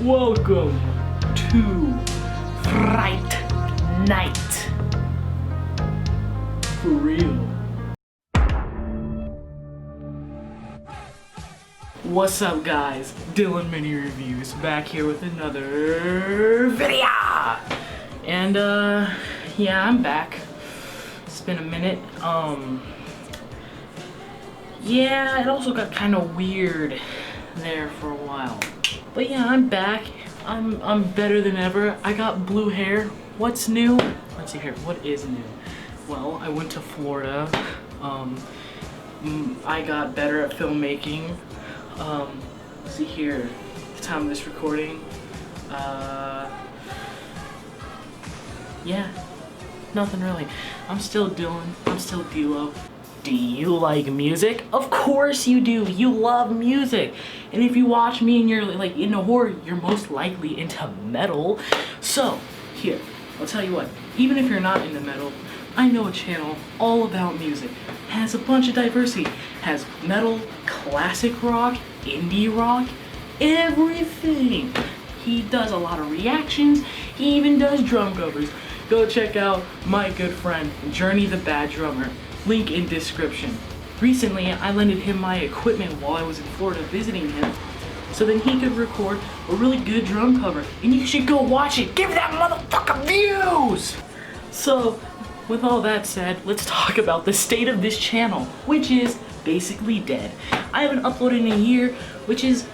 Welcome to Fright Night. For real. What's up, guys? Dylan Mini Reviews back here with another video. And yeah, I'm back. It's been a minute. Yeah, it also got kind of weird there for a while. But yeah, I'm back. I'm better than ever. I got blue hair. What's new? Let's see here. What is new? Well, I went to Florida. I got better at filmmaking. Let's see here. The time of this recording. Yeah. Nothing really. I'm still Dylan. I'm still D-Lo. Do you like music? Of course you do. You love music. And if you watch me and you're like into horror, you're most likely into metal. So, here, I'll tell you what. Even if you're not into metal, I know a channel all about music. Has a bunch of diversity. Has metal, classic rock, indie rock, everything. He does a lot of reactions. He even does drum covers. Go check out my good friend, Journey the Bad Drummer. Link in description. Recently, I lended him my equipment while I was in Florida visiting him, so then he could record a really good drum cover, and you should go watch it. Give that motherfucker views! So, with all that said, let's talk about the state of this channel, which is basically dead. I haven't uploaded in a year, which is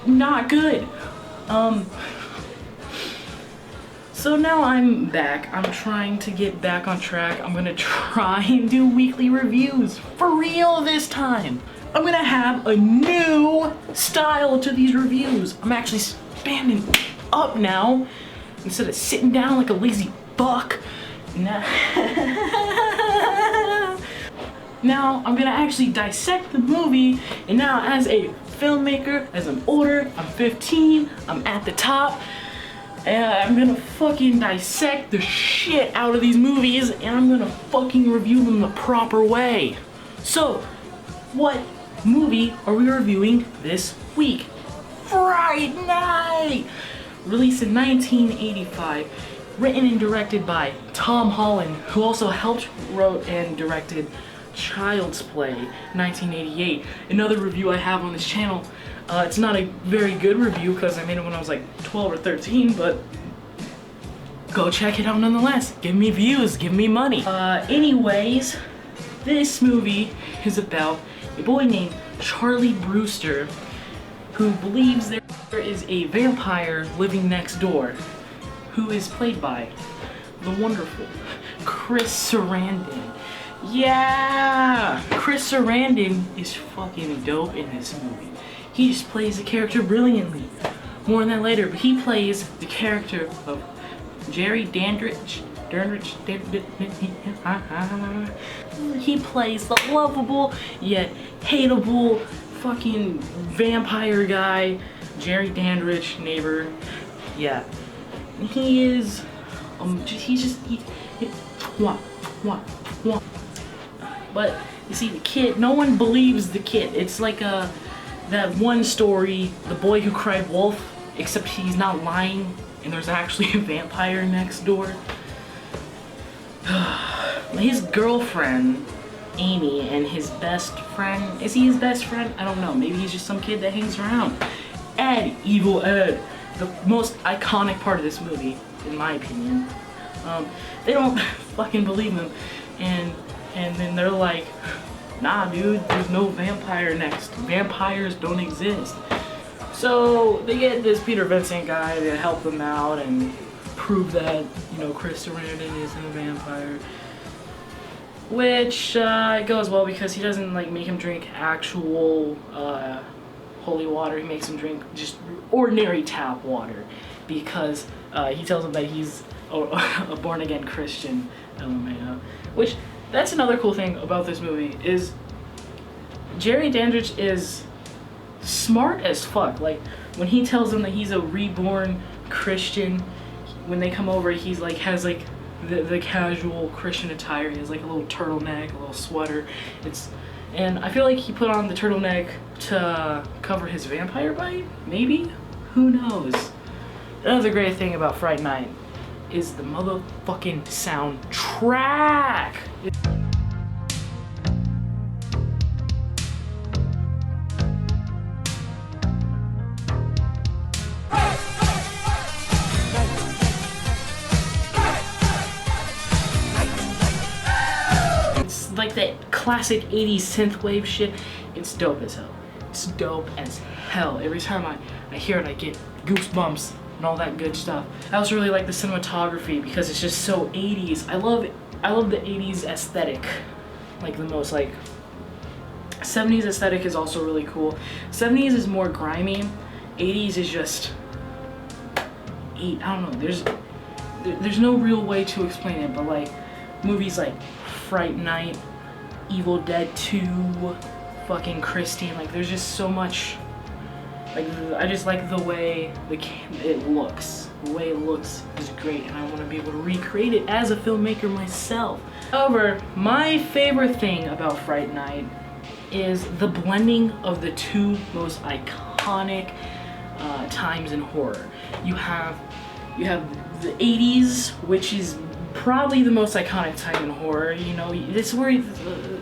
not good. So now I'm back. I'm trying to get back on track. I'm gonna try and do weekly reviews. For real this time. I'm gonna have a new style to these reviews. I'm actually standing up now instead of sitting down like a lazy fuck. Now I'm gonna actually dissect the movie, and now as a filmmaker, as I'm older, I'm 15, I'm at the top, and I'm gonna fucking dissect the shit out of these movies, and I'm gonna fucking review them the proper way. So, what movie are we reviewing this week? Fright Night! Released in 1985, written and directed by Tom Holland, who also helped wrote and directed Child's Play, 1988. Another review I have on this channel. It's not a very good review because I made it when I was like 12 or 13, but go check it out nonetheless. Give me views, give me money. Anyways, this movie is about a boy named Charlie Brewster who believes there is a vampire living next door, who is played by the wonderful Chris Sarandon. Yeah! Chris Sarandon is fucking dope in this movie. He just plays the character brilliantly. More on that later, but he plays the character of Jerry Dandridge. He plays the lovable yet hateable fucking vampire guy, Jerry Dandridge, neighbor. Yeah. He is, But you see, the kid, no one believes the kid. It's like that one story, The Boy Who Cried Wolf, except he's not lying and there's actually a vampire next door. His girlfriend, Amy, and his best friend, is he his best friend? I don't know, maybe he's just some kid that hangs around. Ed, Evil Ed, the most iconic part of this movie, in my opinion. They don't fucking believe him, and then they're like, nah dude, there's no vampire next. Vampires don't exist. So they get this Peter Vincent guy to help them out and prove that, you know, Chris Sarandon isn't a vampire. Which it goes well because he doesn't like make him drink actual holy water. He makes him drink just ordinary tap water because he tells him that he's a born-again Christian. Which, that's another cool thing about this movie, is Jerry Dandridge is smart as fuck. Like, when he tells them that he's a reborn Christian, when they come over, he's like, has like the casual Christian attire. He has like a little turtleneck, a little sweater. And I feel like he put on the turtleneck to cover his vampire bite, maybe? Who knows? Another great thing about Fright Night is the motherfucking soundtrack. It's like that classic 80s synthwave shit. It's dope as hell. It's dope as hell. Every time I hear it, I get goosebumps and all that good stuff. I also really like the cinematography because it's just so 80s. I love the 80s aesthetic, like the most. Like 70s aesthetic is also really cool. 70s is more grimy. 80s is just I don't know. There's no real way to explain it, but like movies like Fright Night, Evil Dead 2, fucking Christine, like there's just so much. Like I just like the way it looks. The way it looks is great, and I want to be able to recreate it as a filmmaker myself. However, my favorite thing about Fright Night is the blending of the two most iconic times in horror. You have the 80s, which is probably the most iconic time in horror. You know, this is where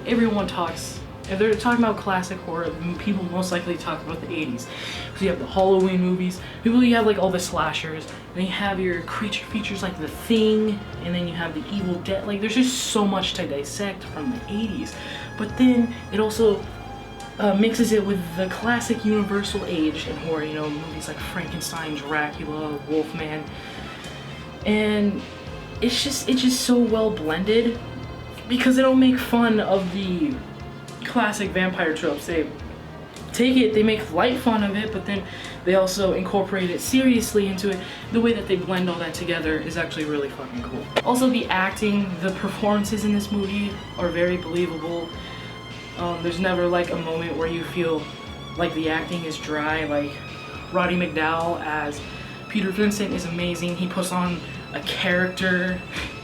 everyone talks. If they're talking about classic horror, people most likely talk about the 80s. So you have the Halloween movies, you have like all the slashers, then you have your creature features like The Thing, and then you have the Evil Dead. Like there's just so much to dissect from the 80s. But then it also mixes it with the classic universal age in horror, you know, movies like Frankenstein, Dracula, Wolfman. And it's just so well blended because they don't make fun of the classic vampire tropes. They take it, they make light fun of it, but then they also incorporate it seriously into it. The way that they blend all that together is actually really fucking cool. Also, the acting, the performances in this movie are very believable. There's never like a moment where you feel like the acting is dry. Like Roddy McDowall as Peter Vincent is amazing. He puts on a character,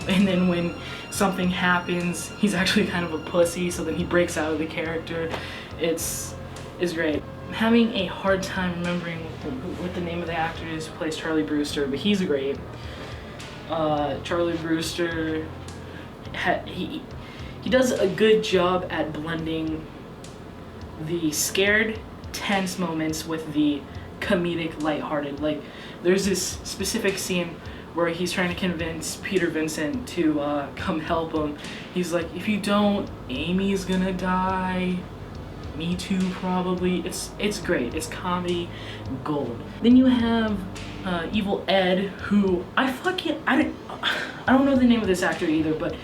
and then when something happens, he's actually kind of a pussy, so then he breaks out of the character. It's great. I'm having a hard time remembering what the name of the actor is who plays Charlie Brewster, but he's great. Charlie Brewster, he does a good job at blending the scared, tense moments with the comedic, lighthearted. Like there's this specific scene where he's trying to convince Peter Vincent to come help him. He's like, if you don't, Amy's gonna die. Me too, probably. It's great. It's comedy gold. Then you have Evil Ed, who I don't know the name of this actor either, but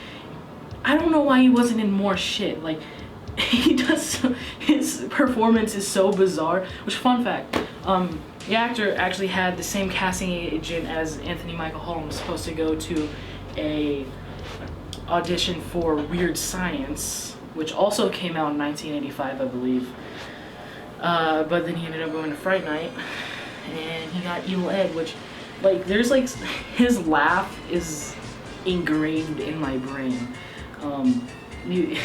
I don't know why he wasn't in more shit. Like his performance is so bizarre. Which, fun fact, the actor actually had the same casting agent as Anthony Michael Hall and was supposed to go to a audition for Weird Science, which also came out in 1985, I believe. But then he ended up going to Fright Night, and he got Evil Ed, which, like, there's like, his laugh is ingrained in my brain. You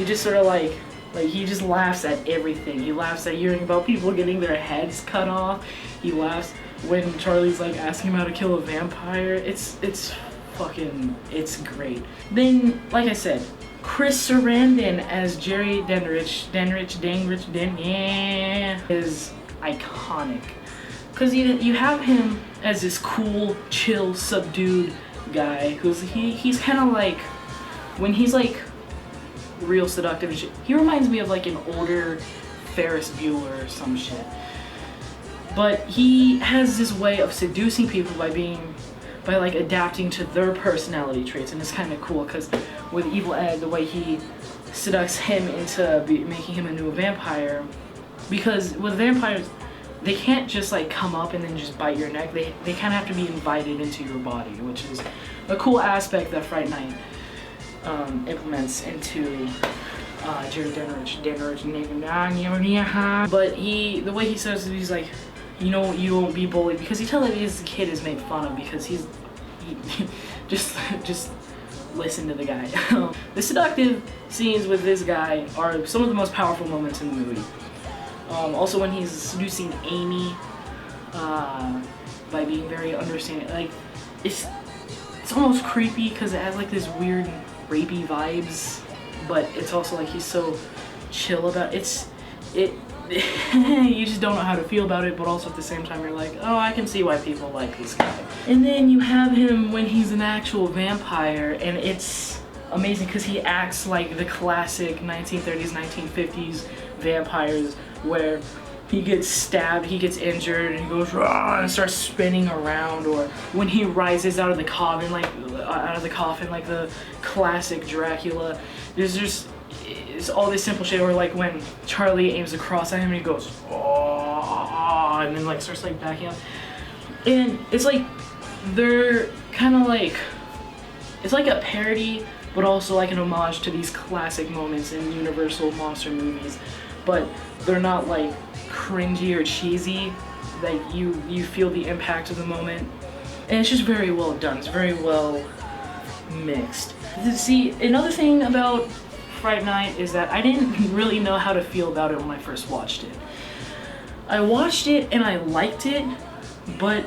just sort of like he just laughs at everything. He laughs at hearing about people getting their heads cut off. He laughs when Charlie's like asking him how to kill a vampire. It's great. Then, like I said, Chris Sarandon as Jerry Denrich is iconic. Because you have him as this cool, chill, subdued guy who's he's kind of like, when he's like real seductive and shit, he reminds me of like an older Ferris Bueller or some shit. But he has this way of seducing people by like adapting to their personality traits, and it's kind of cool because with Evil Ed, the way he seducts him into making him into a vampire, because with vampires, they can't just like come up and then just bite your neck. They kind of have to be invited into your body, which is a cool aspect that Fright Night implements into Jerry Denrich. But the way he says it, he's like, you know, you won't be bullied, because you tell that his kid is made fun of because he just listen to the guy. The seductive scenes with this guy are some of the most powerful moments in the movie. Also when he's seducing Amy, by being very understanding. Like, it's almost creepy because it has like this weird rapey vibes, but it's also like he's so chill about it. You just don't know how to feel about it, but also at the same time you're like, oh, I can see why people like this guy. And then you have him when he's an actual vampire, and it's amazing because he acts like the classic 1930s, 1950s vampires, where he gets stabbed, he gets injured, and he goes Rah! And starts spinning around, or when he rises out of the coffin, like the classic Dracula. There's just it's all this simple shit, or like when Charlie aims across at him and he goes oh, and then like starts like backing up, and it's like they're kind of like, it's like a parody but also like an homage to these classic moments in Universal monster movies, but they're not like cringy or cheesy. Like you feel the impact of the moment, and it's just very well done. It's very well mixed. See, another thing about Fright Night is that I didn't really know how to feel about it when I first watched it. I watched it and I liked it, but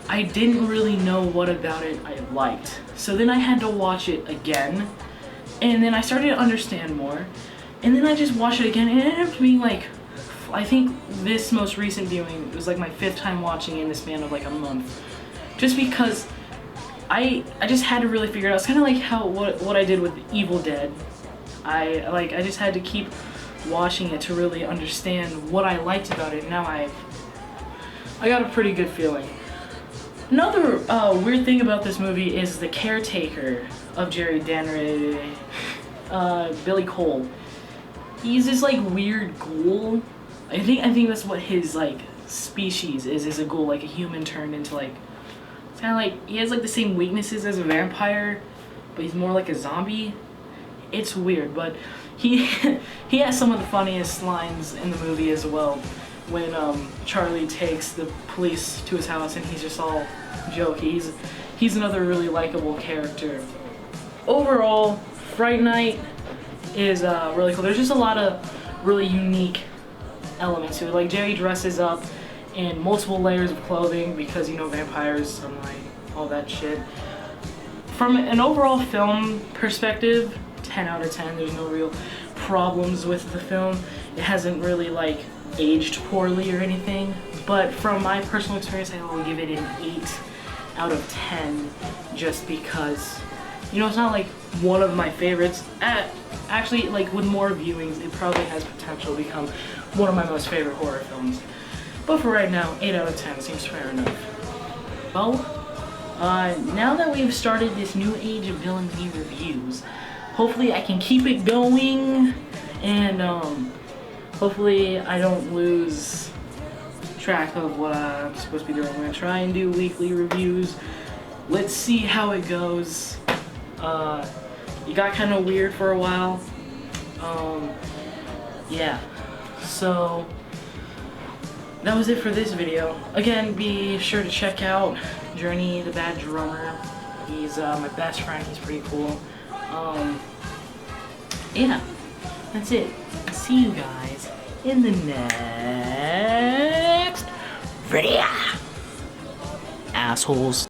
I didn't really know what about it I liked. So then I had to watch it again, and then I started to understand more, and then I just watched it again, and it ended up being like, I think this most recent viewing was like my 5th time watching in the span of like a month, just because I just had to really figure it out. It's kind of like how what I did with Evil Dead. I just had to keep watching it to really understand what I liked about it. Now I got a pretty good feeling. Another weird thing about this movie is the caretaker of Jerry Danner, Billy Cole. He's this like weird ghoul. I think that's what his like species is a ghoul, like a human turned into like, it's kind of like, he has like the same weaknesses as a vampire, but he's more like a zombie. It's weird, but he has some of the funniest lines in the movie as well. When Charlie takes the police to his house and he's just all jokey. He's another really likable character. Overall, Fright Night is really cool. There's just a lot of really unique elements to it. Like Jerry dresses up in multiple layers of clothing because, you know, vampires, sunlight, all that shit. From an overall film perspective, 10 out of 10. There's no real problems with the film. It hasn't really like aged poorly or anything, but from my personal experience, I will give it an 8 out of 10, just because, you know, it's not like one of my favorites. Actually, like with more viewings, it probably has potential to become one of my most favorite horror films. But for right now, 8 out of 10 seems fair enough. Well, now that we've started this new age of Dylan V reviews, hopefully I can keep it going, and hopefully I don't lose track of what I'm supposed to be doing. I'm going to try and do weekly reviews. Let's see how it goes. It got kind of weird for a while. Yeah. So that was it for this video. Again, be sure to check out Journey the Bad Drummer. He's my best friend. He's pretty cool. Yeah, that's it. See you guys in the next video. Assholes.